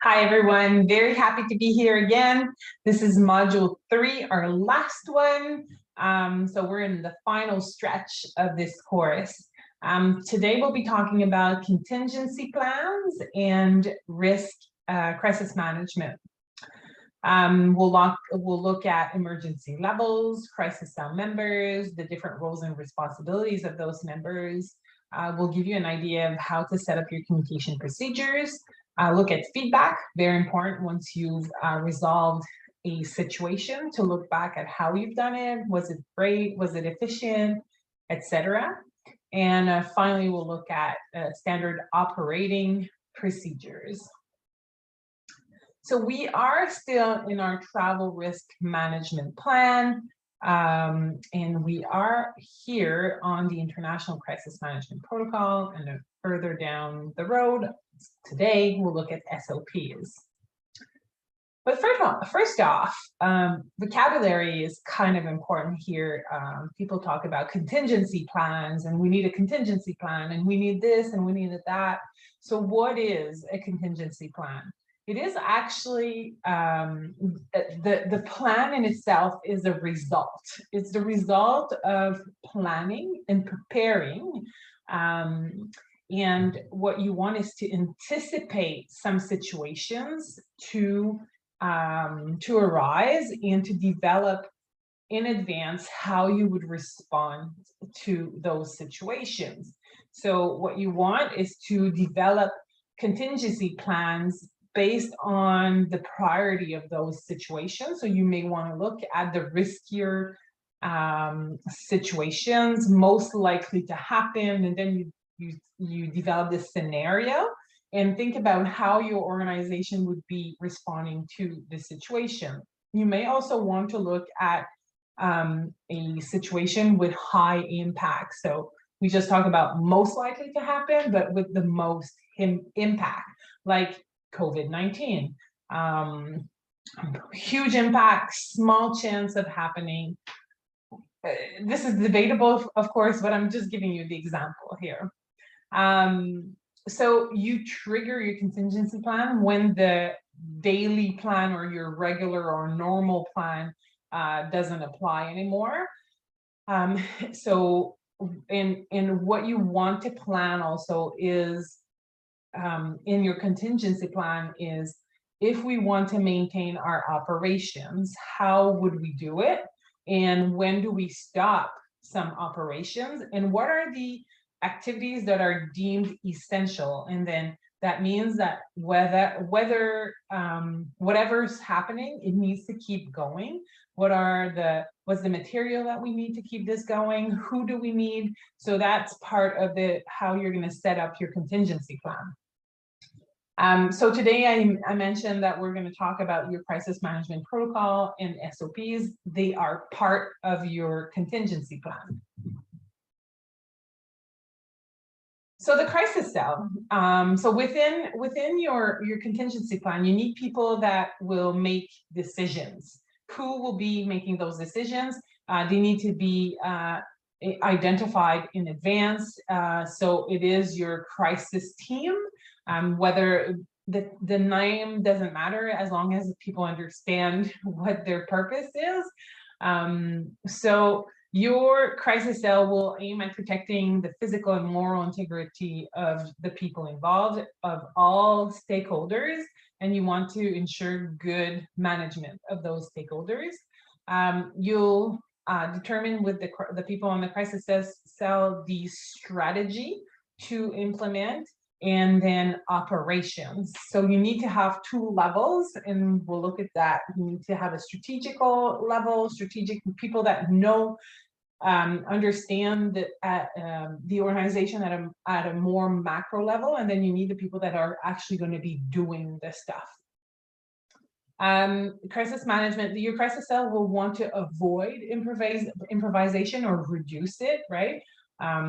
Hi, everyone. Very happy to be here again. This is module 3, our last one. So we're in the final stretch of this course. Today, we'll be talking about contingency plans and risk crisis management. We'll look at emergency levels, crisis cell members, the different roles and responsibilities of those members. We'll give you an idea of how to set up your communication procedures. Look at feedback, very important once you've resolved a situation, to look back at how you've done it. Was it great? Was it efficient, etc. And finally, we'll look at standard operating procedures. So we are still in our travel risk management plan, and we are here on the International Crisis Management Protocol, and further down the road, today we'll look at SOPs. But first off, vocabulary is kind of important here. People talk about contingency plans, and we need a contingency plan, and we need this, and we need that. So what is a contingency plan? It is actually, the plan in itself is a result. It's the result of planning and preparing. And what you want is to anticipate some situations to arise, and to develop in advance how you would respond to those situations. So what you want is to develop contingency plans based on the priority of those situations. So you may want to look at the riskier situations most likely to happen, and then you develop this scenario and think about how your organization would be responding to the situation. You may also want to look at a situation with high impact. So we just talked about most likely to happen, but with the most impact, like COVID-19. Huge impact, small chance of happening. This is debatable, of course, but I'm just giving you the example here. So you trigger your contingency plan when the daily plan or your regular or normal plan doesn't apply anymore. So what you want to plan also is, in your contingency plan, is if we want to maintain our operations, how would we do it? And when do we stop some operations? And what are the activities that are deemed essential? And then that means that whatever's happening, it needs to keep going. What's the material that we need to keep this going? Who do we need? So that's part of how you're going to set up your contingency plan. So today I mentioned that we're going to talk about your crisis management protocol and SOPs. They are part of your contingency plan. So the crisis cell. So within your contingency plan, you need people that will make decisions. Who will be making those decisions? They need to be identified in advance. So it is your crisis team. Whether the name doesn't matter, as long as people understand what their purpose is. So your crisis cell will aim at protecting the physical and moral integrity of the people involved, of all stakeholders, and you want to ensure good management of those stakeholders. You'll determine with the people on the crisis cell the strategy to implement, and then operations. So you need to have 2 levels, and we'll look at that. You need to have a strategical level, strategic people that know, understand the organization at a more macro level, and then you need the people that are actually going to be doing the stuff. Crisis management, your crisis cell will want to avoid improvisation or reduce it, right?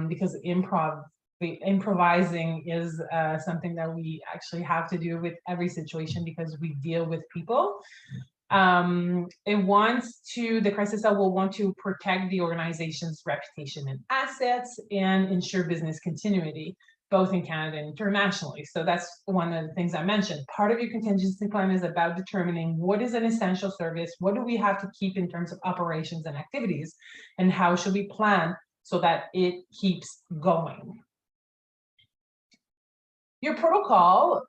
Because improvising is something that we actually have to do with every situation, because we deal with people. The crisis cell will want to protect the organization's reputation and assets and ensure business continuity. both in Canada and internationally. So that's one of the things I mentioned. Part of your contingency plan is about determining what is an essential service, what do we have to keep in terms of operations and activities, and how should we plan so that it keeps going. Your protocol,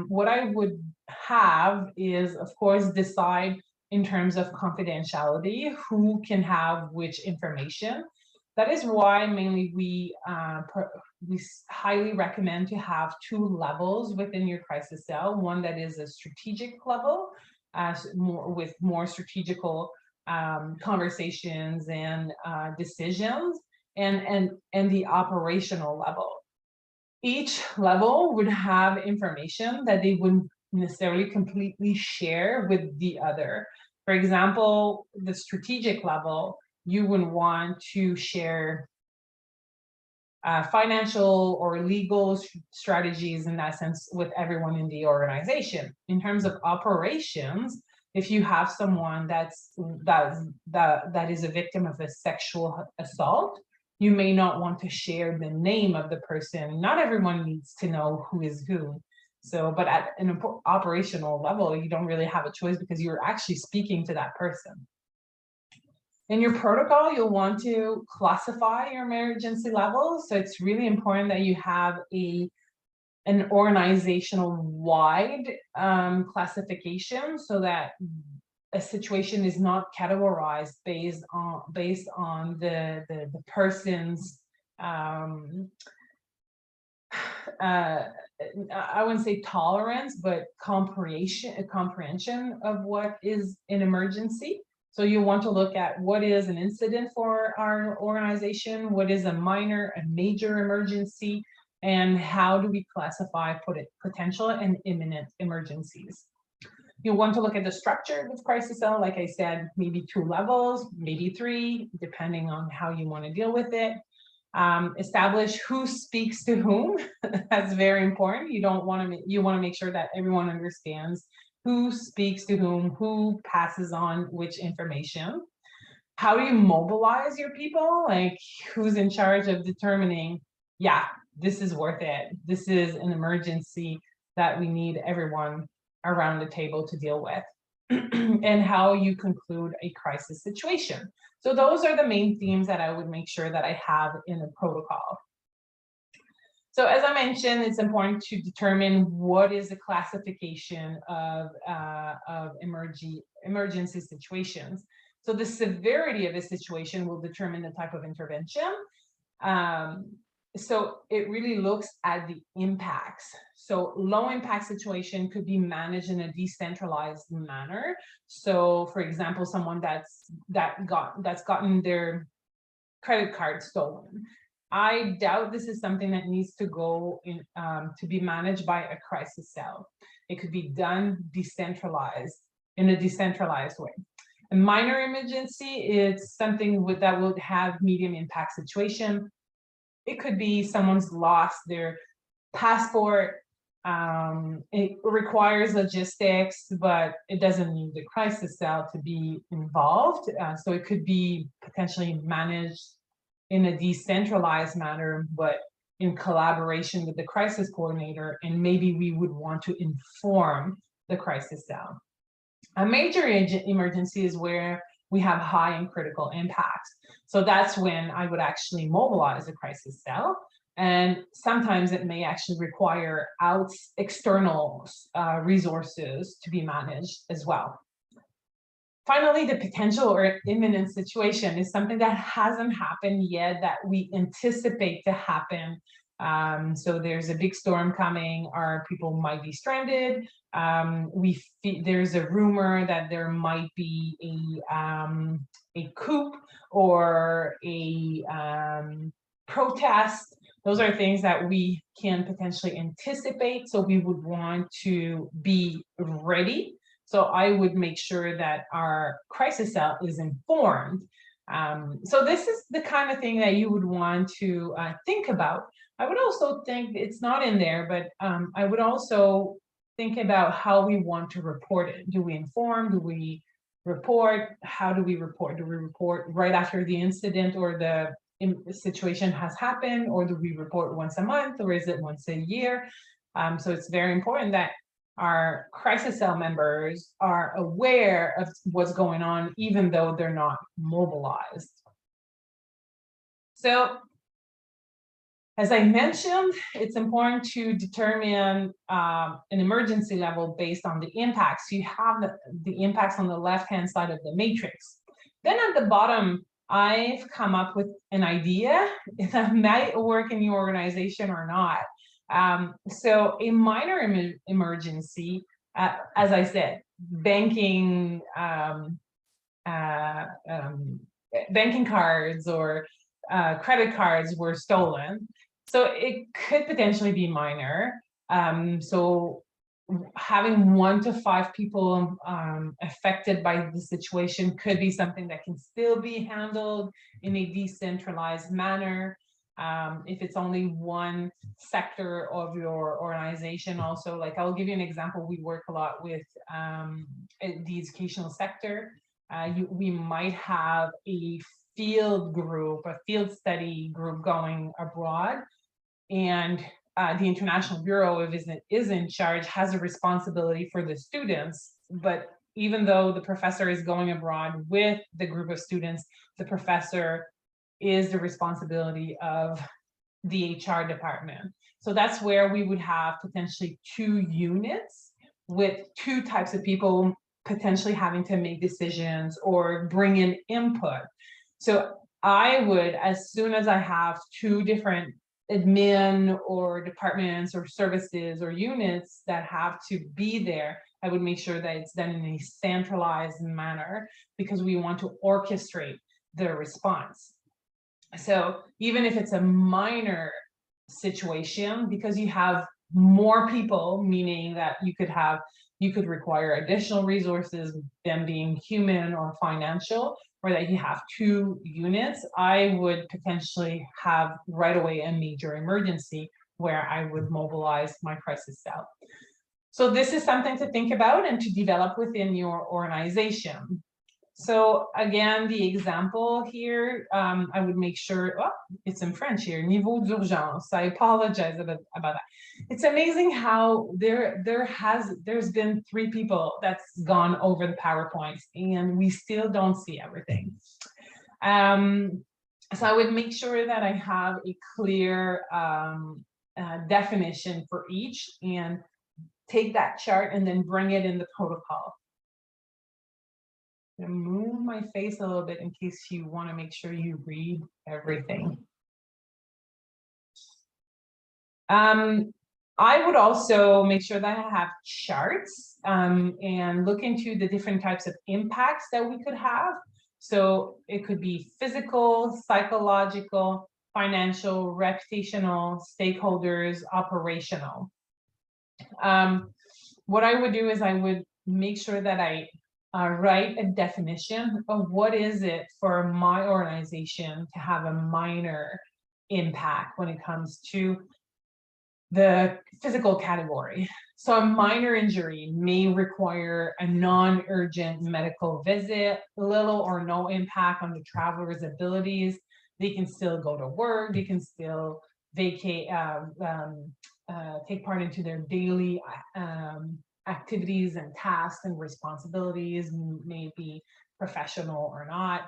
what I would have is, of course, decide in terms of confidentiality, who can have which information. That is why mainly we highly recommend to have 2 levels within your crisis cell. One that is a strategic level, with more strategical conversations and decisions, and the operational level. Each level would have information that they wouldn't necessarily completely share with the other. For example, the strategic level, you wouldn't want to share financial or legal strategies in that sense with everyone in the organization. In terms of operations, if you have someone that is a victim of a sexual assault, you may not want to share the name of the person. Not everyone needs to know who is who. So, but at an operational level, you don't really have a choice because you're actually speaking to that person. In your protocol, you'll want to classify your emergency levels. So it's really important that you have an organizational wide classification, so that a situation is not categorized based on the person's I wouldn't say tolerance, but comprehension of what is an emergency. So you want to look at what is an incident for our organization, what is a minor, a major emergency, and how do we classify potential and imminent emergencies. You want to look at the structure of the crisis cell, like I said, maybe 2 levels, maybe 3, depending on how you want to deal with it. Establish who speaks to whom. That's very important. You want to make sure that everyone understands who speaks to whom, who passes on which information. How do you mobilize your people? Like, who's in charge of determining, yeah, this is worth it. This is an emergency that we need everyone around the table to deal with. And how you conclude a crisis situation. So those are the main themes that I would make sure that I have in the protocol. So as I mentioned, it's important to determine what is the classification of emergency situations. So the severity of a situation will determine the type of intervention. So it really looks at the impacts. So low impact situation could be managed in a decentralized manner. So for example, someone that's gotten their credit card stolen. I doubt this is something that needs to go in to be managed by a crisis cell. It could be done decentralized, in a decentralized way. A minor emergency is something that would have medium impact situation. It could be someone's lost their passport. It requires logistics, but it doesn't need the crisis cell to be involved. So it could be potentially managed in a decentralized manner, but in collaboration with the crisis coordinator, and maybe we would want to inform the crisis cell. A major emergency is where we have high and critical impacts. So that's when I would actually mobilize a crisis cell. And sometimes it may actually require external resources to be managed as well. Finally, the potential or imminent situation is something that hasn't happened yet that we anticipate to happen. So there's a big storm coming, our people might be stranded. There's a rumor that there might be a coup or a protest. Those are things that we can potentially anticipate. So we would want to be ready. So I would make sure that our crisis cell is informed. So this is the kind of thing that you would want to think about. I would also think, it's not in there, but I would also think about how we want to report it. Do we inform? Do we report? How do we report? Do we report right after the incident or the situation has happened, or do we report once a month, or is it once a year? So it's very important that our crisis cell members are aware of what's going on, even though they're not mobilized. So, as I mentioned, it's important to determine an emergency level based on the impacts. You have the impacts on the left-hand side of the matrix. Then at the bottom, I've come up with an idea that might work in your organization or not. So a minor emergency, as I said, banking cards or credit cards were stolen. So it could potentially be minor. So having 1 to 5 people affected by the situation could be something that can still be handled in a decentralized manner. If it's only one sector of your organization, also, like I'll give you an example. We work a lot with the educational sector. We might have a field group, a field study group going abroad, and the International Bureau of is in charge, has a responsibility for the students. But even though the professor is going abroad with the group of students, the professor is the responsibility of the HR department. So that's where we would have potentially 2 units with 2 types of people potentially having to make decisions or bring in input. So I would, as soon as I have 2 different admin or departments or services or units that have to be there, I would make sure that it's done in a centralized manner, because we want to orchestrate the response. So even if it's a minor situation, because you have more people, meaning that you could require additional resources, them being human or financial, or that you have 2 units, I would potentially have right away a major emergency where I would mobilize my crisis cell. So this is something to think about and to develop within your organization. So again, the example here, I would make sure, oh, it's in French here, niveau d'urgence. I apologize about that. It's amazing how there's been 3 people that's gone over the PowerPoints and we still don't see everything. So I would make sure that I have a clear definition for each, and take that chart and then bring it in the protocol. I'm gonna move my face a little bit in case you want to make sure you read everything. I would also make sure that I have charts and look into the different types of impacts that we could have. So it could be physical, psychological, financial, reputational, stakeholders, operational. What I would do is I would make sure that I write a definition of what is it for my organization to have a minor impact when it comes to the physical category. So a minor injury may require a non-urgent medical visit, little or no impact on the traveler's abilities. They can still go to work, they can still vacate, take part into their daily activities and tasks and responsibilities, maybe professional or not.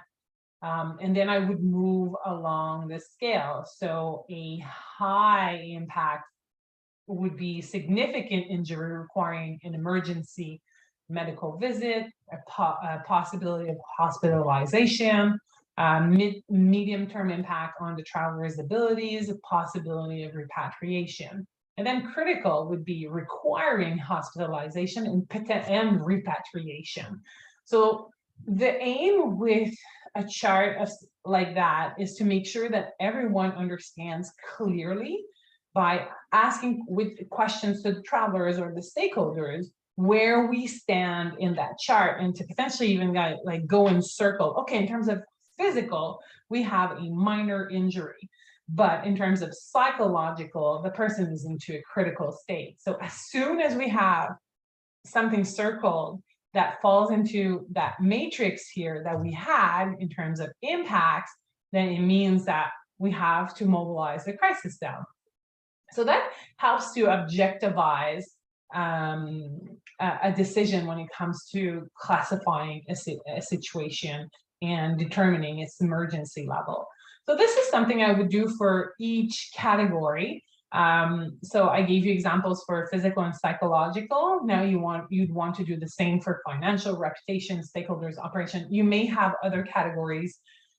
And then I would move along the scale. So a high impact would be significant injury requiring an emergency medical visit, a possibility of hospitalization, medium-term impact on the traveler's abilities, a possibility of repatriation. And then critical would be requiring hospitalization and repatriation. So the aim with a chart like that is to make sure that everyone understands clearly, by asking with questions to the travelers or the stakeholders, where we stand in that chart, and to potentially even go in circle. Okay, in terms of physical, we have a minor injury, but in terms of psychological, the person is into a critical state. So as soon as we have something circled that falls into that matrix here that we had in terms of impacts, then it means that we have to mobilize the crisis cell. So that helps to objectivize a decision when it comes to classifying a situation and determining its emergency level. So this is something I would do for each category. So I gave you examples for physical and psychological. Now you'd want to do the same for financial, reputation, stakeholders, operation. You may have other categories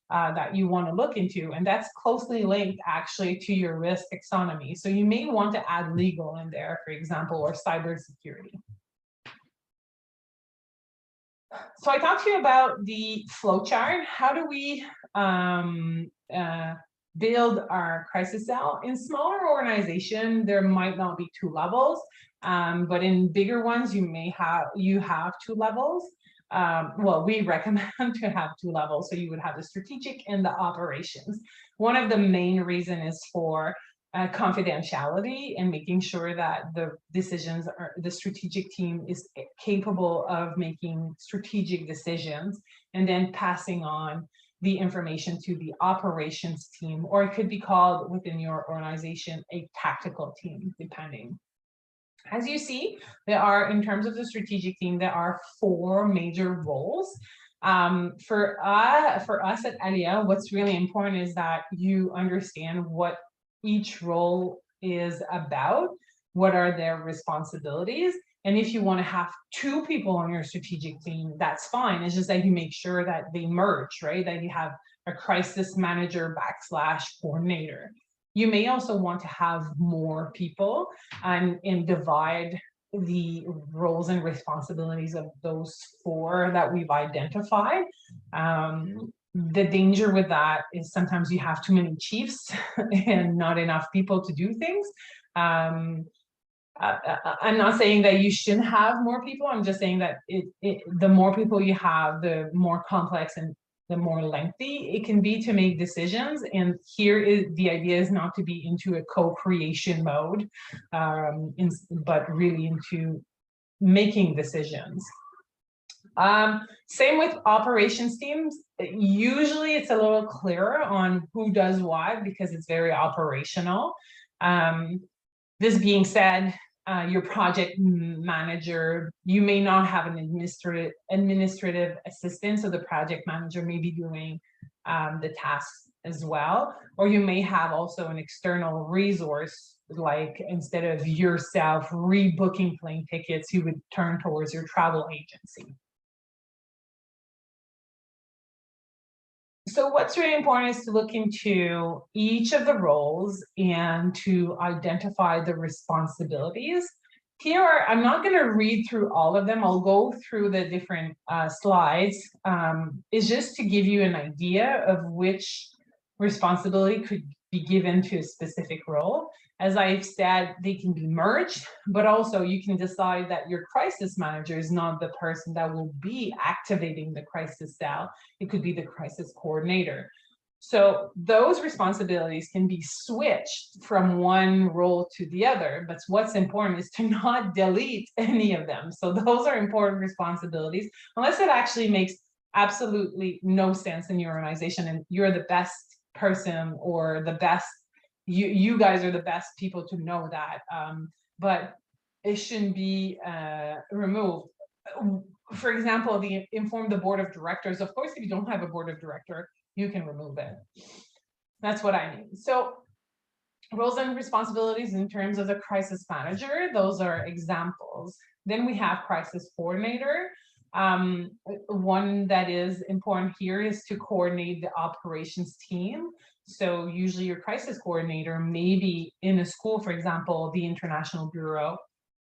that you want to look into, and that's closely linked actually to your risk taxonomy. So you may want to add legal in there, for example, or cybersecurity. So I talked to you about the flowchart. How do we build our crisis cell? In smaller organization, there might not be 2 levels, but in bigger ones, you have 2 levels. Well, we recommend to have 2 levels. So you would have the strategic and the operations. One of the main reasons is for confidentiality and making sure that the decisions are, the strategic team is capable of making strategic decisions and then passing on the information to the operations team, or it could be called within your organization a tactical team, depending. As you see, there are, in terms of the strategic team, there are 4 major roles. For us at Alia, what's really important is that you understand what each role is about, what are their responsibilities, and if you want to have 2 people on your strategic team, that's fine. It's just that you make sure that they merge, right? That you have a crisis manager / coordinator. You may also want to have more people and divide the roles and responsibilities of those 4 that we've identified. The danger with that is sometimes you have too many chiefs and not enough people to do things. I'm not saying that you shouldn't have more people. I'm just saying that the more people you have, the more complex and the more lengthy it can be to make decisions. And here is the idea is not to be into a co-creation mode, but really into making decisions. Same with operations teams. Usually it's a little clearer on who does what because it's very operational. This being said, your project manager, you may not have an administrative assistant, so the project manager may be doing the tasks as well, or you may have also an external resource, like instead of yourself rebooking plane tickets, you would turn towards your travel agency. So what's really important is to look into each of the roles and to identify the responsibilities. Here, I'm not going to read through all of them. I'll go through the different slides. It's just to give you an idea of which responsibility could be given to a specific role. As I've said, they can be merged, but also you can decide that your crisis manager is not the person that will be activating the crisis cell. It could be the crisis coordinator. So those responsibilities can be switched from one role to the other, but what's important is to not delete any of them. So those are important responsibilities, unless it actually makes absolutely no sense in your organization and you're the best person or the best, you guys are the best people to know that, but it shouldn't be removed. For example, inform the board of directors. Of course, if you don't have a board of director, you can remove it. That's what I mean. So roles and responsibilities in terms of the crisis manager, those are examples. Then we have crisis coordinator. One that is important here is to coordinate the operations team. So usually your crisis coordinator may be in a school, for example, the International Bureau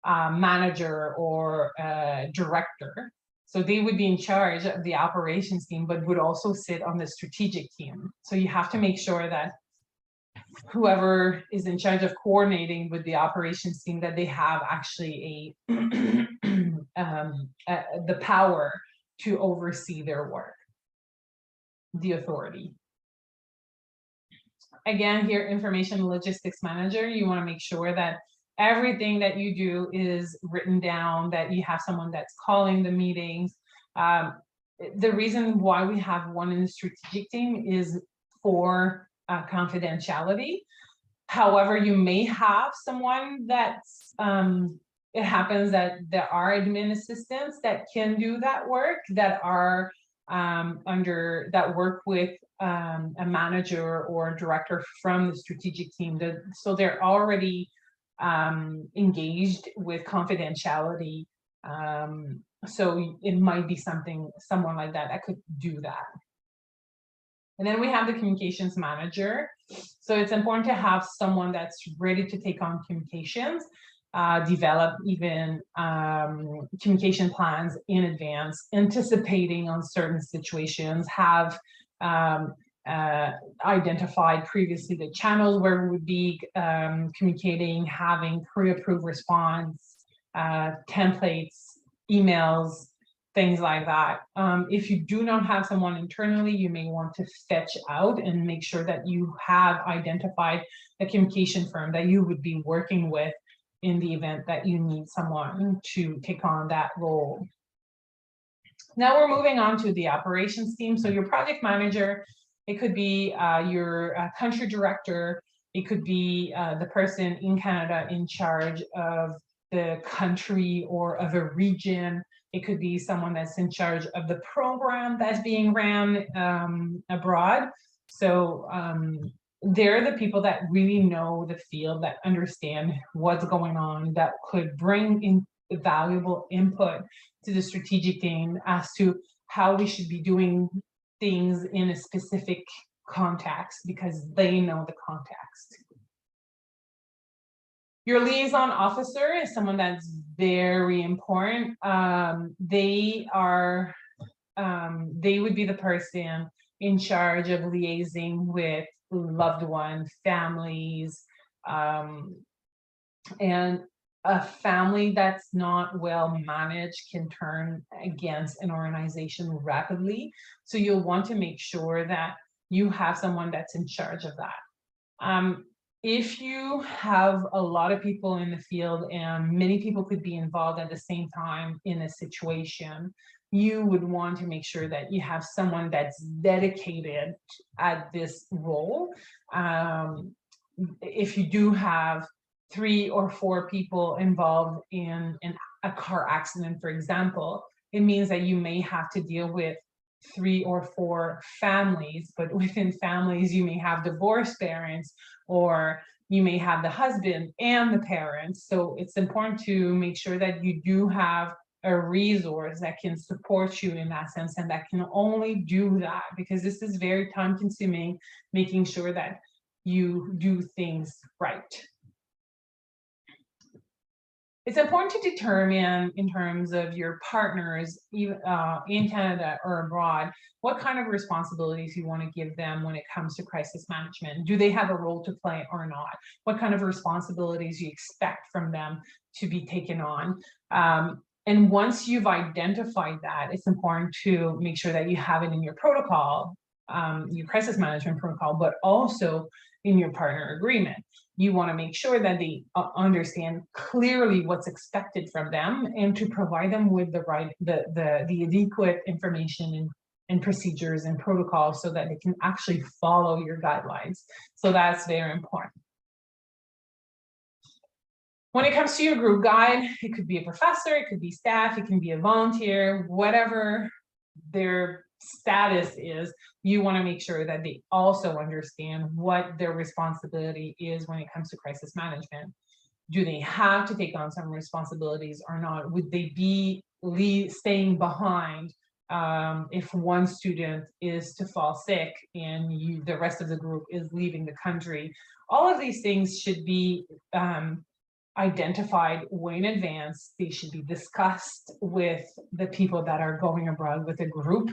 manager or director. So they would be in charge of the operations team, but would also sit on the strategic team. So you have to make sure that whoever is in charge of coordinating with the operations team, that they have actually the power to oversee their work, the authority. Again, here, information logistics manager, you want to make sure that everything that you do is written down, that you have someone that's calling the meetings. The reason why we have one in the strategic team is for confidentiality. However, you may have someone that's, it happens that there are admin assistants that can do that work, that are that work with a manager or a director from the strategic team. So they're already engaged with confidentiality. So it might be someone like that could do that. And then we have the communications manager. So it's important to have someone that's ready to take on communications, develop even communication plans in advance, anticipating on certain situations, have identified previously the channels where we would be communicating, having pre-approved response, templates, emails, things like that. If you do not have someone internally, you may want to fetch out and make sure that you have identified a communication firm that you would be working with in the event that you need someone to take on that role. Now we're moving on to the operations team. So your project manager, it could be your country director, it could be the person in Canada in charge of the country or of a region. It could be someone that's in charge of the program that's being ran abroad. So they're the people that really know the field, that understand what's going on, that could bring in valuable input to the strategic team as to how we should be doing things in a specific context, because they know the context. Your liaison officer is someone that's very important. They would be the person in charge of liaising with loved ones, families, and a family that's not well managed can turn against an organization rapidly. So you'll want to make sure that you have someone that's in charge of that. If you have a lot of people in the field and many people could be involved at the same time in a situation, you would want to make sure that you have someone that's dedicated at this role. If you do have 3 or 4 people involved in a car accident, for example, it means that you may have to deal with 3 or 4 families, but within families you may have divorced parents, or you may have the husband and the parents. So it's important to make sure that you do have a resource that can support you in that sense, and that can only do that because this is very time consuming, making sure that you do things right. It's important to determine, in terms of your partners in Canada or abroad, what kind of responsibilities you want to give them when it comes to crisis management. Do they have a role to play or not? What kind of responsibilities you expect from them to be taken on? And once you've identified that, it's important to make sure that you have it in your protocol, your crisis management protocol, but also in your partner agreement. You want to make sure that they understand clearly what's expected from them, and to provide them with the adequate information and procedures and protocols so that they can actually follow your guidelines. So that's very important. When it comes to your group guide, it could be a professor, it could be staff, it can be a volunteer, whatever their status is, you want to make sure that they also understand what their responsibility is when it comes to crisis management. Do they have to take on some responsibilities or not? Would they be staying behind if one student is to fall sick and the rest of the group is leaving the country? All of these things should be identified way in advance. They should be discussed with the people that are going abroad with a group,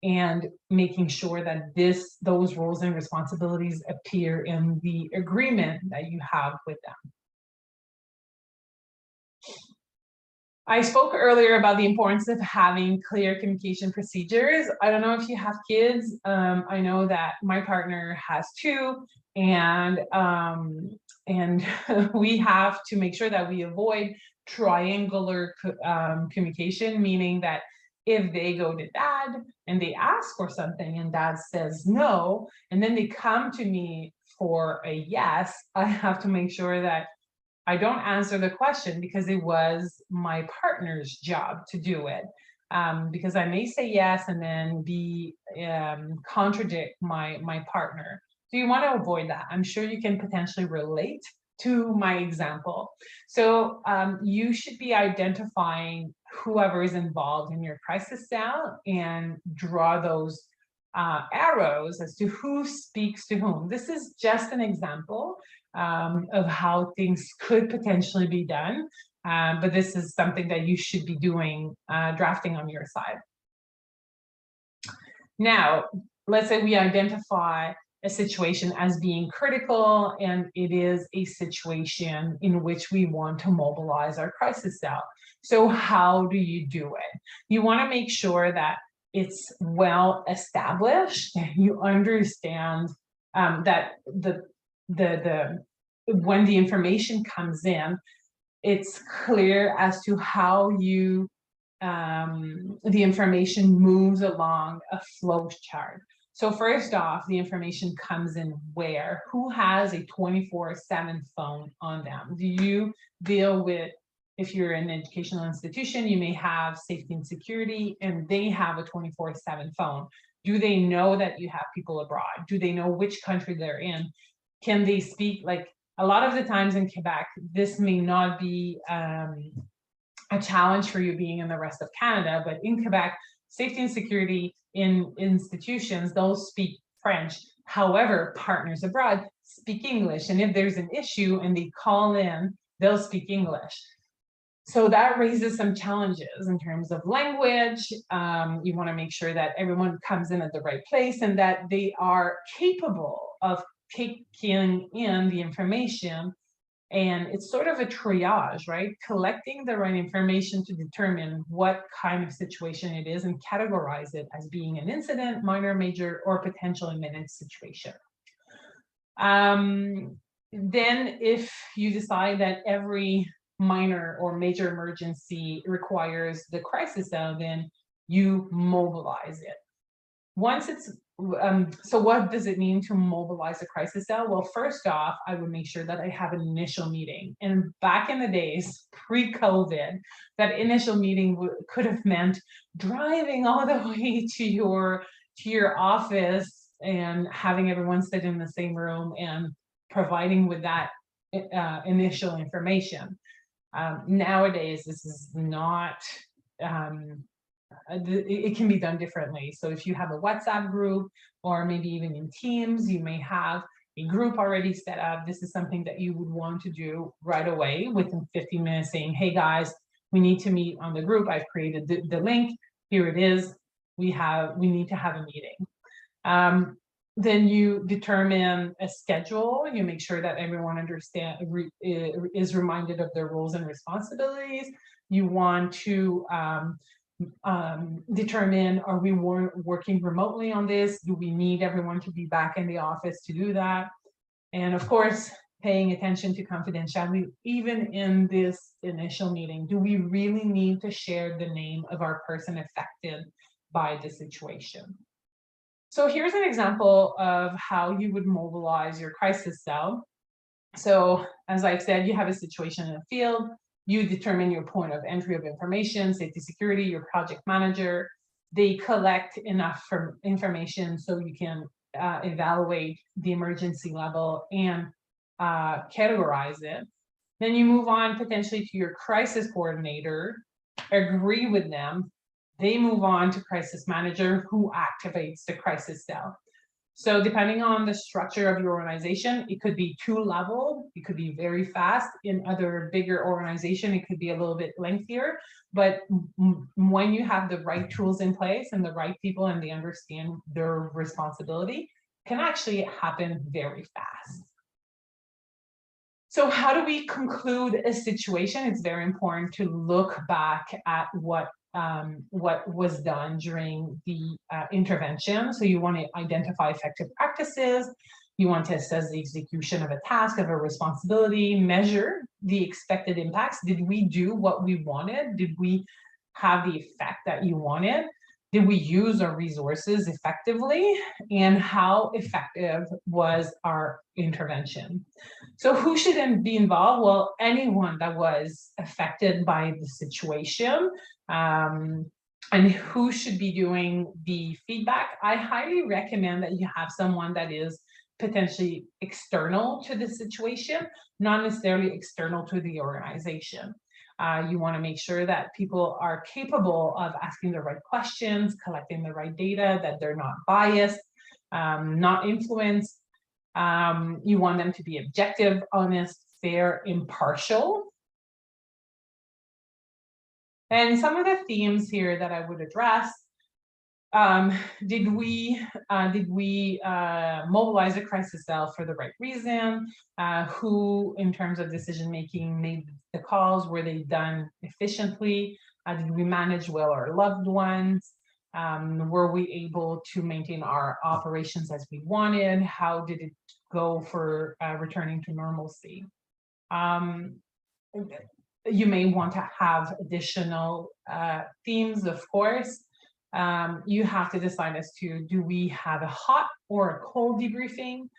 and making sure that those roles and responsibilities appear in the agreement that you have with them. I spoke earlier about the importance of having clear communication procedures. I don't know if you have kids. I know that my partner has 2, and we have to make sure that we avoid triangular communication, meaning that if they go to dad and they ask for something and dad says no, and then they come to me for a yes, I have to make sure that I don't answer the question because it was my partner's job to do it. Because I may say yes and then contradict my partner. So you want to avoid that. I'm sure you can potentially relate to my example. So you should be identifying whoever is involved in your crisis cell and draw those arrows as to who speaks to whom. This is just an example of how things could potentially be done. But this is something that you should be doing, drafting on your side. Now, let's say we identify a situation as being critical, and it is a situation in which we want to mobilize our crisis cell. So how do you do it? You want to make sure that it's well established, and you understand that when the information comes in, it's clear as to how you the information moves along a flow chart. So first off, the information comes in where? Who has a 24/7 phone on them? Do you deal with, if you're an educational institution, you may have safety and security, and they have a 24/7 phone. Do they know that you have people abroad? Do they know which country they're in? Can they speak? Like, a lot of the times in Quebec, this may not be a challenge for you being in the rest of Canada, but in Quebec, safety and security in institutions, they'll speak French. However, partners abroad speak English. And if there's an issue and they call in, they'll speak English. So that raises some challenges in terms of language. You want to make sure that everyone comes in at the right place and that they are capable of taking in the information. And it's sort of a triage, right? Collecting the right information to determine what kind of situation it is and categorize it as being an incident, minor, major, or potential imminent situation. Then if you decide that every minor or major emergency requires the crisis cell, then you mobilize it. Once it's so what does it mean to mobilize a crisis cell? Well, first off, I would make sure that I have an initial meeting. And back in the days, pre-COVID, that initial meeting could have meant driving all the way to your office and having everyone sit in the same room and providing with that initial information. Nowadays, this is not it can be done differently. So if you have a WhatsApp group, or maybe even in Teams, you may have a group already set up. This is something that you would want to do right away within 15 minutes, saying, hey guys, we need to meet on the group. I've created the link. Here it is. We need to have a meeting. Then you determine a schedule. You make sure that everyone is reminded of their roles and responsibilities. You want to determine, are we working remotely on this? Do we need everyone to be back in the office to do that? And of course, paying attention to confidentiality, even in this initial meeting. Do we really need to share the name of our person affected by the situation? So here's an example of how you would mobilize your crisis cell. So as I've said, you have a situation in the field. You determine your point of entry of information, safety, security, your project manager. They collect enough information so you can evaluate the emergency level and categorize it. Then you move on potentially to your crisis coordinator, agree with them. They move on to crisis manager, who activates the crisis cell. So depending on the structure of your organization, it could be 2-level, it could be very fast. In other bigger organization, it could be a little bit lengthier. But when you have the right tools in place and the right people and they understand their responsibility, it can actually happen very fast. So how do we conclude a situation? It's very important to look back at what was done during the intervention. So you want to identify effective practices. You want to assess the execution of a task, of a responsibility, measure the expected impacts. Did we do what we wanted? Did we have the effect that you wanted? Did we use our resources effectively? And how effective was our intervention? So who should be involved? Well, anyone that was affected by the situation. And who should be doing the feedback? I highly recommend that you have someone that is potentially external to the situation, not necessarily external to the organization. You want to make sure that people are capable of asking the right questions, collecting the right data, that they're not biased, not influenced. You want them to be objective, honest, fair, impartial. And some of the themes here that I would address, did we mobilize a crisis cell for the right reason? Who, in terms of decision making, made the calls? Were they done efficiently? Did we manage well our loved ones? Were we able to maintain our operations as we wanted? How did it go for returning to normalcy? You may want to have additional themes, of course. You have to decide as to, do we have a hot or a cold debriefing?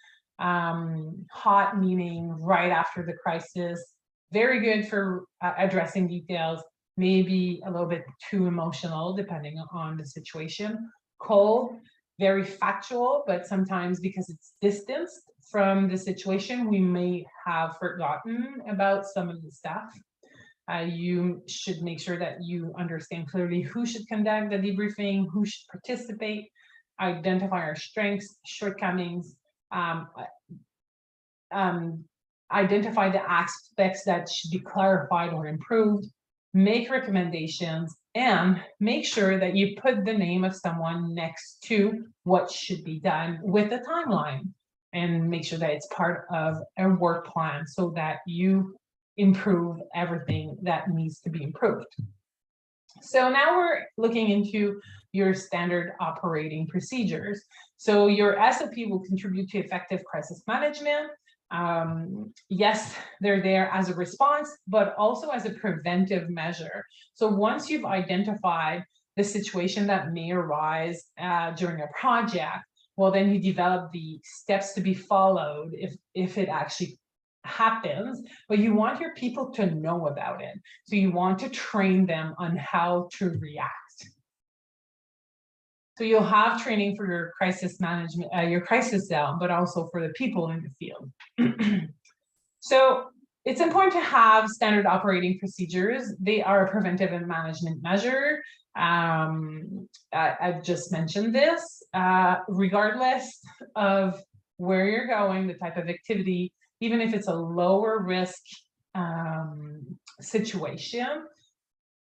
Hot meaning right after the crisis, very good for addressing details, maybe a little bit too emotional depending on the situation. Cold, very factual, but sometimes because it's distanced from the situation, we may have forgotten about some of the stuff. You should make sure that you understand clearly who should conduct the debriefing, who should participate, identify our strengths, shortcomings, identify the aspects that should be clarified or improved, make recommendations, and make sure that you put the name of someone next to what should be done with the timeline, and make sure that it's part of a work plan so that you improve everything that needs to be improved. So now we're looking into your standard operating procedures. So your SOP will contribute to effective crisis management. Yes, they're there as a response, but also as a preventive measure. So once you've identified the situation that may arise during a project, well, then you develop the steps to be followed if it actually happens, but you want your people to know about it. So you want to train them on how to react. So you'll have training for your crisis management, your crisis cell, but also for the people in the field. So it's important to have standard operating procedures. They are a preventive and management measure. I've just mentioned this. Regardless of where you're going, the type of activity, even if it's a lower risk situation,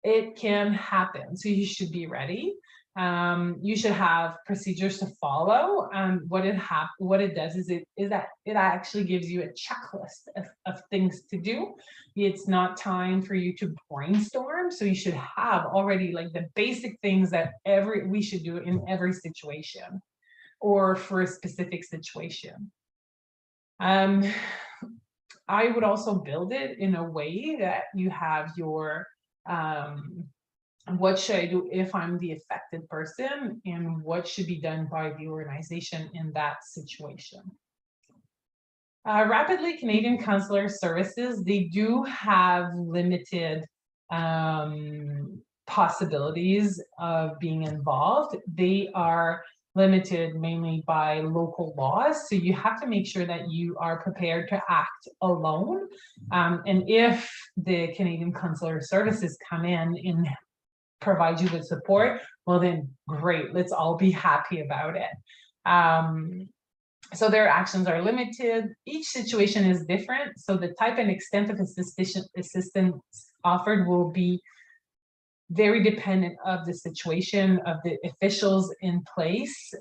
it can happen. So you should be ready. You should have procedures to follow. What it does is that it actually gives you a checklist of things to do. It's not time for you to brainstorm. So you should have already like the basic things that we should do in every situation or for a specific situation. I would also build it in a way that you have your what should I do if I'm the affected person, and what should be done by the organization in that situation. Rapidly Canadian Consular Services, they do have limited possibilities of being involved. They are limited mainly by local laws. So you have to make sure that you are prepared to act alone. And if the Canadian Consular Services come in and provide you with support, well then great, let's all be happy about it. So their actions are limited. Each situation is different. So the type and extent of assistance offered will be very dependent of the situation, of the officials in place.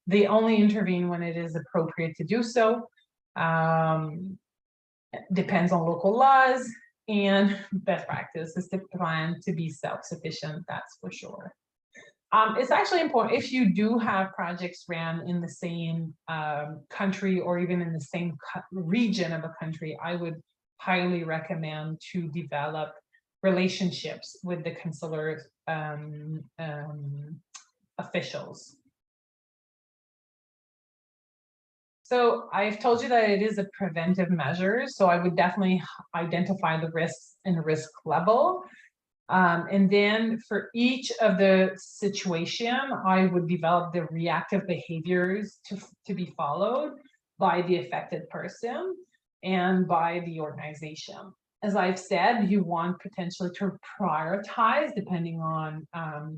They only intervene when it is appropriate to do so. Depends on local laws, and best practice is to plan to be self-sufficient, that's for sure. It's actually important, if you do have projects ran in the same country or even in the same region of a country, I would highly recommend to develop relationships with the consular officials. So I've told you that it is a preventive measure, so I would definitely identify the risks and risk level. And then for each of the situation, I would develop the reactive behaviors to be followed by the affected person and by the organization. As I've said, you want potentially to prioritize depending on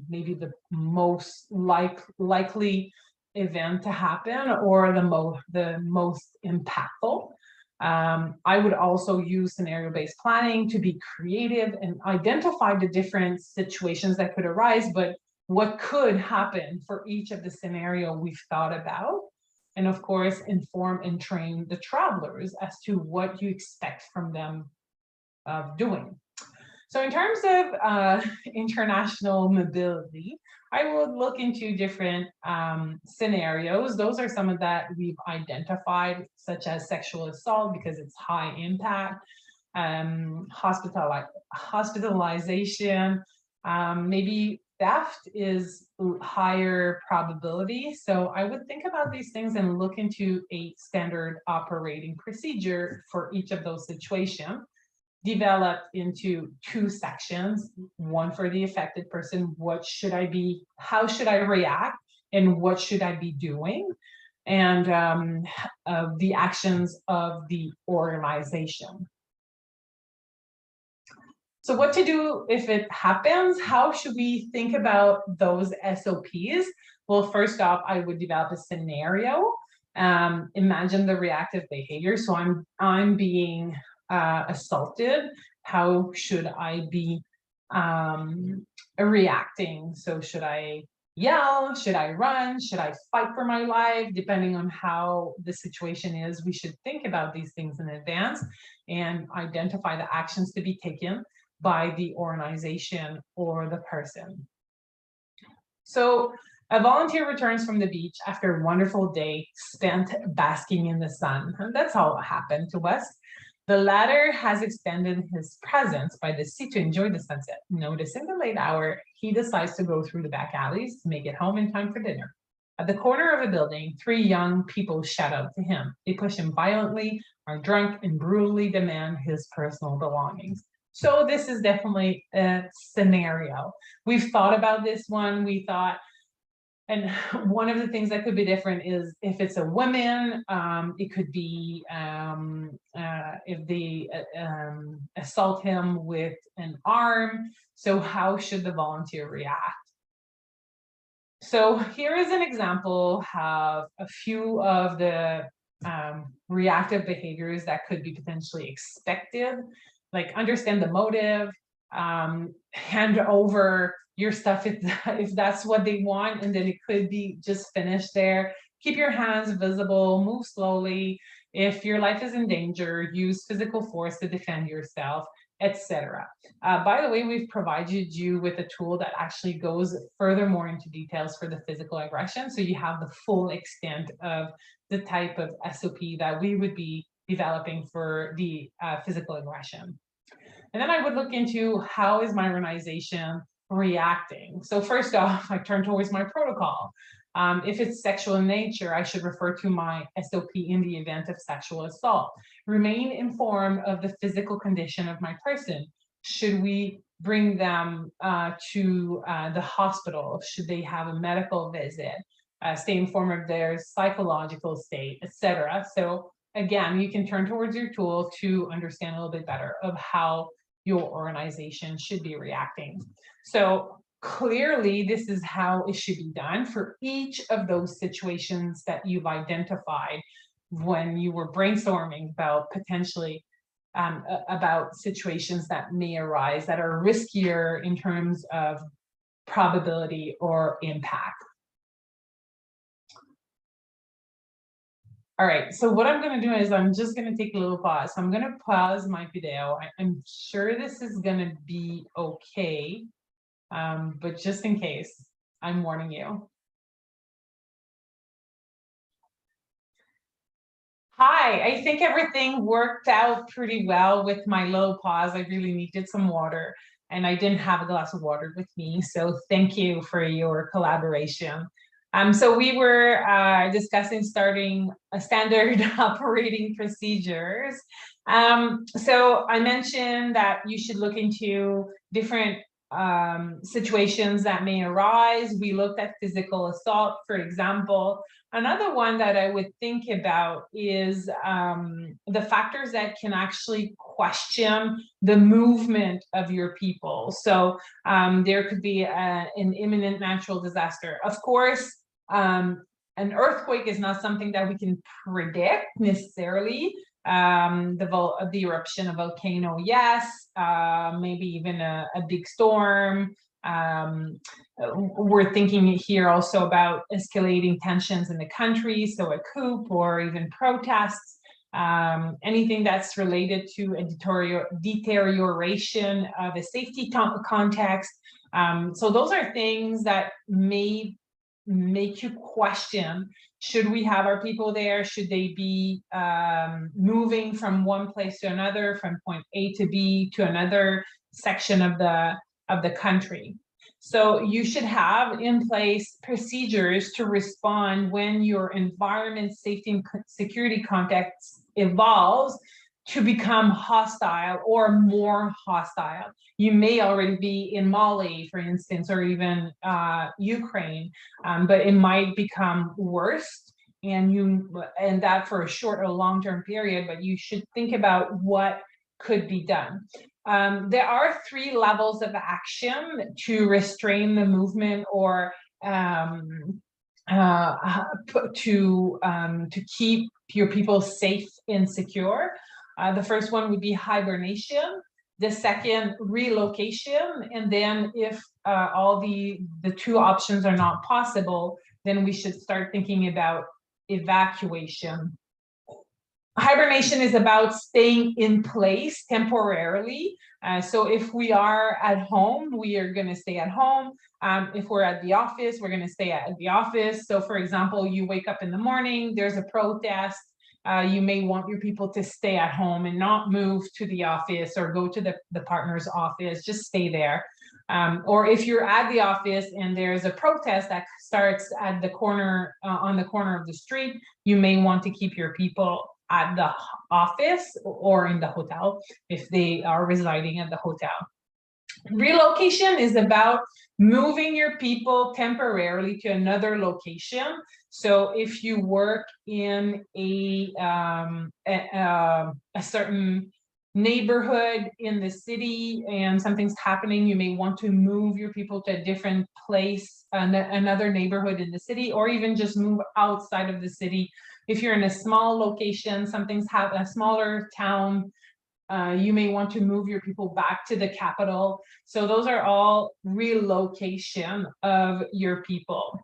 maybe the most likely event to happen or the most impactful. I would also use scenario-based planning to be creative and identify the different situations that could arise, but what could happen for each of the scenario we've thought about. And of course, inform and train the travelers as to what you expect from them doing. So in terms of international mobility, I would look into different scenarios. Those are some of that we've identified, such as sexual assault because it's high impact, hospitalization, maybe theft is higher probability. So I would think about these things and look into a standard operating procedure for each of those situations, developed into 2 sections, one for the affected person, what should I be, how should I react, and what should I be doing, and the actions of the organization. So what to do if it happens? How should we think about those SOPs? Well, first off, I would develop a scenario. Imagine the reactive behavior. So I'm being assaulted. How should I be reacting? So should I yell? Should I run? Should I fight for my life? Depending on how the situation is, we should think about these things in advance and identify the actions to be taken by the organization or the person. So a volunteer returns from the beach after a wonderful day spent basking in the sun. And that's how it happened to us. The latter has extended his presence by the sea to enjoy the sunset. Noticing the late hour, he decides to go through the back alleys to make it home in time for dinner. At the corner of a building, 3 young people shout out to him. They push him violently, are drunk, and brutally demand his personal belongings. So this is definitely a scenario. We've thought about this one. We thought, and one of the things that could be different is if it's a woman, it could be if they assault him with an arm. So how should the volunteer react? So here is an example of a few of the reactive behaviors that could be potentially expected, like understand the motive, hand over your stuff if that's what they want, and then it could be just finished there. Keep your hands visible, move slowly. If your life is in danger, use physical force to defend yourself, etc. By the way, we've provided you with a tool that actually goes furthermore into details for the physical aggression, so you have the full extent of the type of SOP that we would be developing for the physical aggression. And then I would look into how is my organization reacting. So first off, I turn towards my protocol. If it's sexual in nature, I should refer to my SOP in the event of sexual assault. Remain informed of the physical condition of my person. Should we bring them to the hospital? Should they have a medical visit? Stay informed of their psychological state, etc. So again, you can turn towards your tool to understand a little bit better of how your organization should be reacting. So clearly, this is how it should be done for each of those situations that you've identified when you were brainstorming about potentially about situations that may arise that are riskier in terms of probability or impact. All right, so what I'm going to do is I'm just going to take a little pause. So I'm going to pause my video. I'm sure this is going to be okay, but just in case, I'm warning you. Hi, I think everything worked out pretty well with my little pause. I really needed some water and I didn't have a glass of water with me. So thank you for your collaboration. So we were discussing starting a standard operating procedures. So I mentioned that you should look into different situations that may arise. We looked at physical assault, for example. Another one that I would think about is the factors that can actually question the movement of your people. So there could be an imminent natural disaster. Of course, an earthquake is not something that we can predict necessarily. The eruption of a volcano, yes, maybe even a big storm. We're thinking here also about escalating tensions in the country, so a coup or even protests, anything that's related to a deterioration of a safety context. So those are things that may make you question, should we have our people there? Should they be moving from one place to another, from point A to B to another section of the country? So you should have in place procedures to respond when your environment, safety, and security context evolves to become hostile or more hostile. You may already be in Mali, for instance, or even Ukraine, but it might become worse, and that for a short or long-term period. But you should think about what could be done. There are 3 levels of action to restrain the movement or to keep your people safe and secure. The first one would be hibernation. The second, relocation. And then if all the 2 options are not possible, then we should start thinking about evacuation. Hibernation is about staying in place temporarily. So if we are at home, we are going to stay at home. If we're at the office, we're going to stay at the office. So for example, you wake up in the morning, there's a protest. You may want your people to stay at home and not move to the office or go to the partner's office, just stay there. Or if you're at the office and there's a protest that starts at the corner, on the corner of the street, you may want to keep your people at the office or in the hotel if they are residing at the hotel. Relocation is about moving your people temporarily to another location. So if you work in a certain neighborhood in the city and something's happening, you may want to move your people to a different place, another neighborhood in the city, or even just move outside of the city. If you're in a small location, something's happened, a smaller town, you may want to move your people back to the capital. So those are all relocation of your people.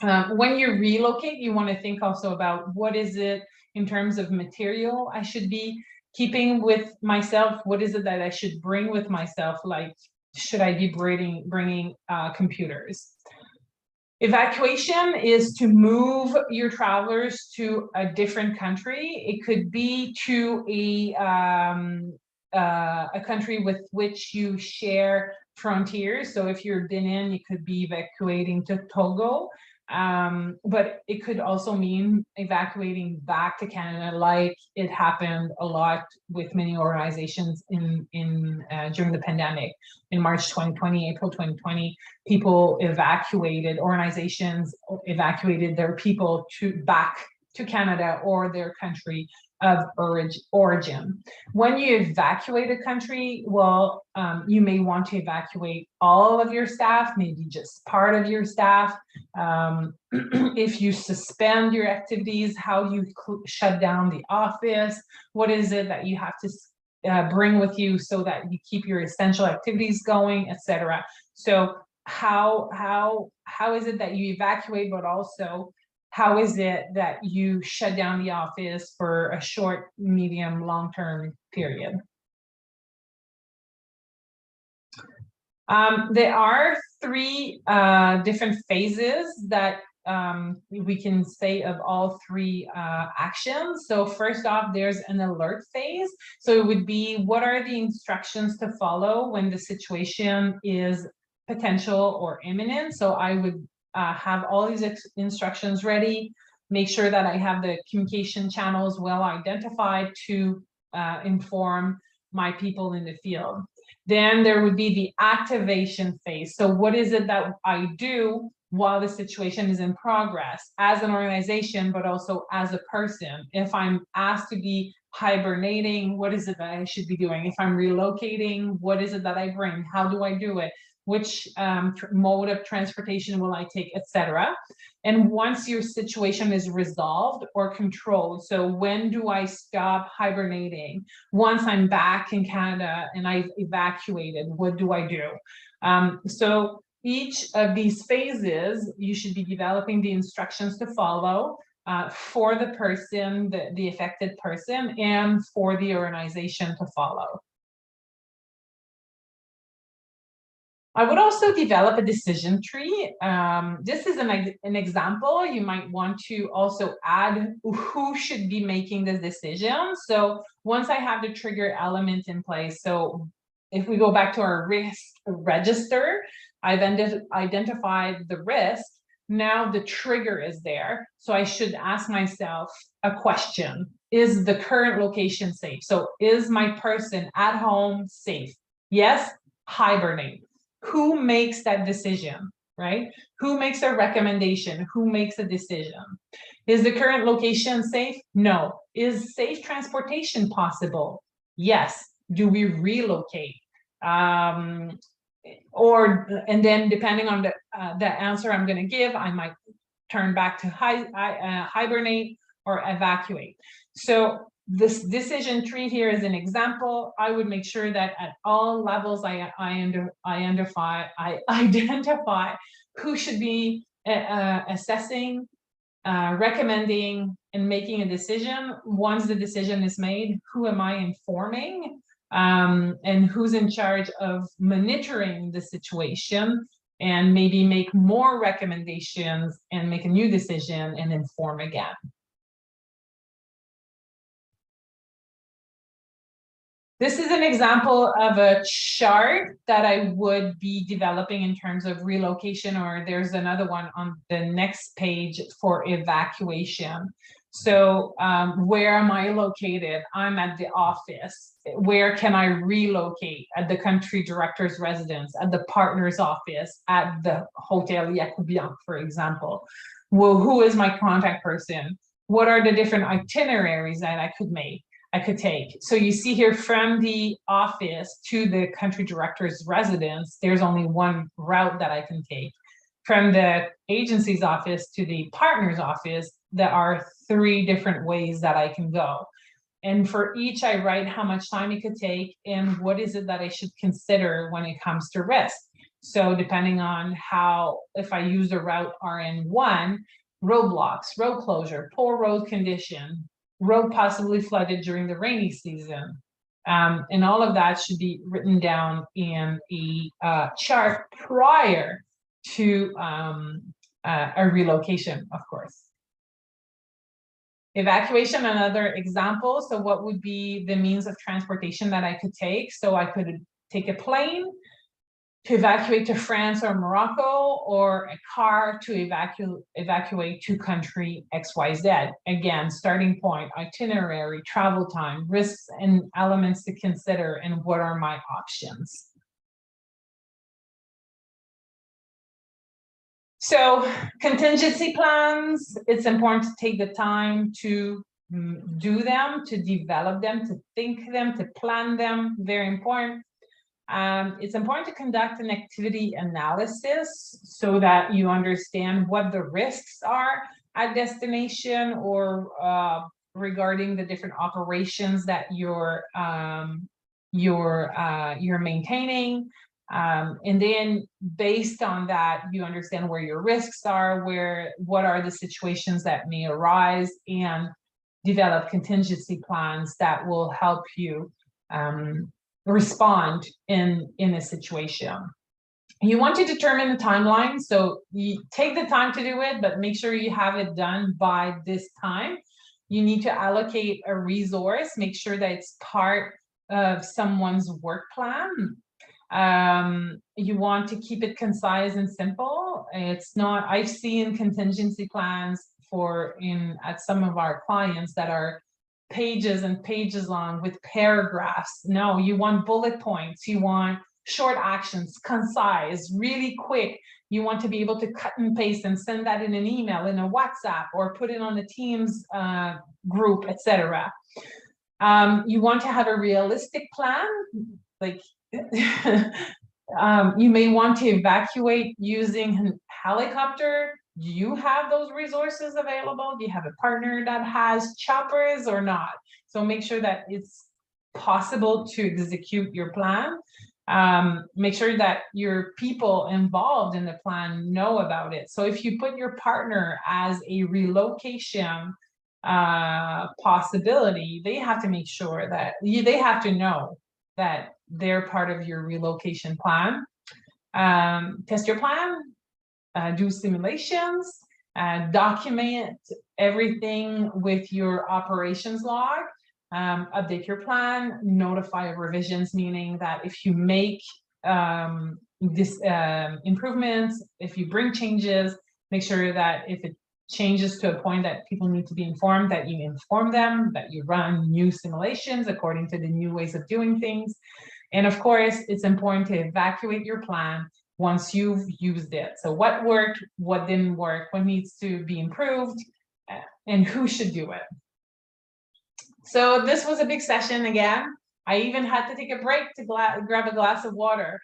When you relocate, you want to think also about what is it in terms of material I should be keeping with myself. What is it that I should bring with myself? Like, should I be bringing computers? Evacuation is to move your travelers to a different country. It could be to a country with which you share frontiers. So if you're Benin, you could be evacuating to Togo. But it could also mean evacuating back to Canada, like it happened a lot with many organizations during the pandemic. In March 2020, April 2020, people evacuated, organizations evacuated their people back to Canada or their country of origin. When you evacuate a country, well, you may want to evacuate all of your staff, maybe just part of your staff. If you suspend your activities, how you shut down the office, what is it that you have to bring with you so that you keep your essential activities going, etc. So how is it that you evacuate, but also how is it that you shut down the office for a short, medium, long-term period? There are 3 different phases that we can say of all three actions. So first off, there's an alert phase. So it would be, what are the instructions to follow when the situation is potential or imminent? So I would have all these instructions ready, make sure that I have the communication channels well identified to inform my people in the field. Then there would be the activation phase. So what is it that I do while the situation is in progress as an organization, but also as a person? If I'm asked to be hibernating, what is it that I should be doing? If I'm relocating, what is it that I bring? How do I do it? Which mode of transportation will I take, etc. And once your situation is resolved or controlled, so when do I stop hibernating? Once I'm back in Canada and I've evacuated, what do I do? So each of these phases, you should be developing the instructions to follow for the person, the affected person, and for the organization to follow. I would also develop a decision tree. This is an example. You might want to also add who should be making the decision. So once I have the trigger element in place, so if we go back to our risk register, I've identified the risk. Now the trigger is there. So I should ask myself a question. Is the current location safe? So is my person at home safe? Yes, hibernate. Who makes that decision, right? Who makes a recommendation? Who makes a decision? Is the current location safe? No. Is safe transportation possible? Yes. Do we relocate? And then depending on the answer I'm going to give, I might turn back to hibernate or evacuate. So this decision tree here is an example. I would make sure that at all levels I identify who should be assessing, recommending, and making a decision. Once the decision is made, who am I informing, and who's in charge of monitoring the situation, and maybe make more recommendations and make a new decision and inform again. This is an example of a chart that I would be developing in terms of relocation, or there's another one on the next page for evacuation. So where am I located? I'm at the office. Where can I relocate? At the country director's residence, at the partner's office, at the Hotel Yacoubia, for example. Well, who is my contact person? What are the different itineraries that I could take? So you see here, from the office to the country director's residence, there's only one route that I can take. From the agency's office to the partner's office, there are 3 different ways that I can go. And for each, I write how much time it could take and what is it that I should consider when it comes to risk. So depending on if I use the route RN1, roadblocks, road closure, poor road condition, road possibly flooded during the rainy season. And all of that should be written down in a chart prior to a relocation, of course. Evacuation, another example. So what would be the means of transportation that I could take? So I could take a plane to evacuate to France or Morocco, or a car to evacuate to country XYZ. Again, starting point, itinerary, travel time, risks and elements to consider, and what are my options. So contingency plans, it's important to take the time to do them, to develop them, to think them, to plan them. Very important. It's important to conduct an activity analysis so that you understand what the risks are at destination, or regarding the different operations that you're maintaining. And then based on that, you understand where your risks are, what are the situations that may arise, and develop contingency plans that will help you respond in a situation. You want to determine the timeline, so you take the time to do it, but make sure you have it done by this time. You need to allocate a resource, make sure that it's part of someone's work plan. You want to keep it concise and simple. It's not, I've seen contingency plans at some of our clients that are pages and pages long with paragraphs. No, you want bullet points, you want short actions, concise, really quick. You want to be able to cut and paste and send that in an email, in a WhatsApp, or put it on the Teams group, etc. You want to have a realistic plan, like you may want to evacuate using helicopter. Do you have those resources available? Do you have a partner that has choppers or not? So make sure that it's possible to execute your plan. Make sure that your people involved in the plan know about it. So if you put your partner as a relocation possibility, they have to make sure that they have to know that they're part of your relocation plan. Test your plan, do simulations, document everything with your operations log, update your plan, notify of revisions, meaning that if you make improvements, if you bring changes, make sure that if it changes to a point that people need to be informed, that you inform them, that you run new simulations according to the new ways of doing things. And of course, it's important to evacuate your plan once you've used it. So what worked, what didn't work, what needs to be improved, and who should do it. So this was a big session again. I even had to take a break to grab a glass of water.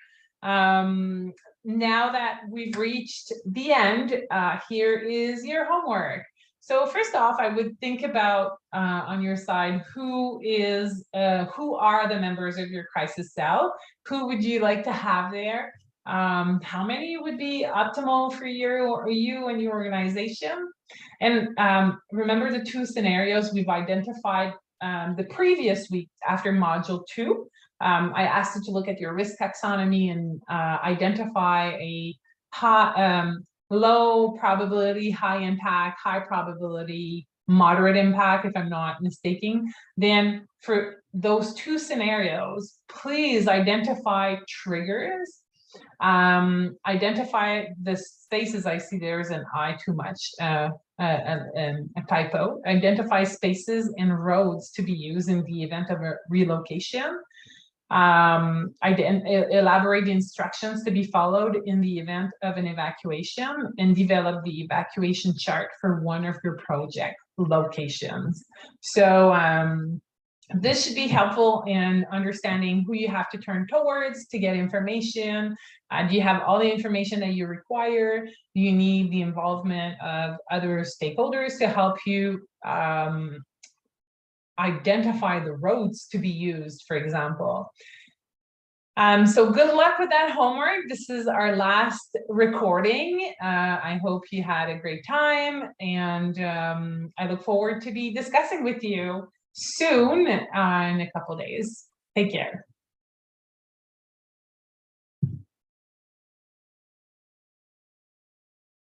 Now that we've reached the end, here is your homework. So first off, I would think about on your side, who are the members of your crisis cell? Who would you like to have there? How many would be optimal for you and your organization? And remember the two scenarios we've identified the previous week after module 2. I asked you to look at your risk taxonomy and identify a low probability, high impact, high probability, moderate impact, if I'm not mistaken. Then for those two scenarios, please identify triggers. Identify the spaces. I see there's an I too much, a typo. Identify spaces and roads to be used in the event of a relocation. Elaborate the instructions to be followed in the event of an evacuation, and develop the evacuation chart for one of your project locations. So this should be helpful in understanding who you have to turn towards to get information. Do you have all the information that you require? Do you need the involvement of other stakeholders to help you identify the roads to be used, for example? So good luck with that homework. This is our last recording. I hope you had a great time, and I look forward to be discussing with you soon in a couple days. Take care.